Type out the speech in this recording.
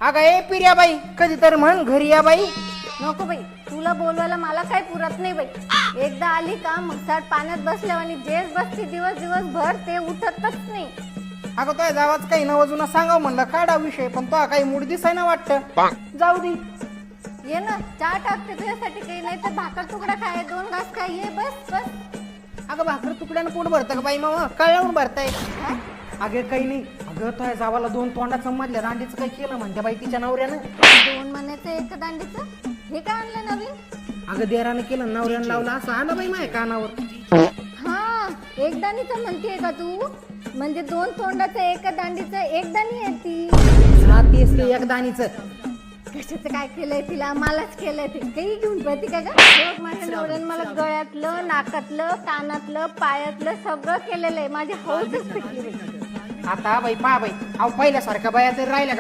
अगं ए पिर्या बाई कधी तर म्हण घरी या बाई. नको बाई, तुला बोलवायला मला काही पुरत नाही बाई. एकदा आली का मग पाण्यात बसल्यावर आणि जेच बसती दिवसभर ते उठतच नाही. अगं तो जावाच काही नवं जुनं सांगाव म्हणलं काढा विषय, पण तो काही मूड दिसाय ना वाटतं. जाऊ दे ये ना, चहा टाकते तुझ्यासाठी, काही नाही तर भाकर तुकडा खाय, 2 घास खाय, ये बस बस. अगं भाकर तुकड्यानं पोट भरतं का बाई मामा, कळवून भरताय. अगं काही नाही, अगं तो जावाला 2 तोंडाचं मधल्या दांडीचं काही केलं म्हणते बाई तिच्या नवऱ्यानं. 2 महिन्याचं एक दांडीचं, हे काय आणलं नवीन? अगं देरानं केलं नवऱ्यानं लावलं असं आलं बाई माझ्या कानावर. हा, एक दाणीचं म्हणतेय का तू? म्हणजे 2 तोंडाचं एक दांडीचं एक दाणी आहे ती. हा तेच ते एक दाणीचं. कशाचं काय केलंय तिला? मलाच केलंय ते. काही घेऊन पळती का ग? माझ्या नवऱ्यानं मला गळ्यातलं, नाकातलं, कानातलं, पायातलं सगळं केलेलं आहे. माझी हौसच पिटली बाई. आता बाई पहा बाई, अहो पहिल्यासारख्या बाया तरी राहिल्या का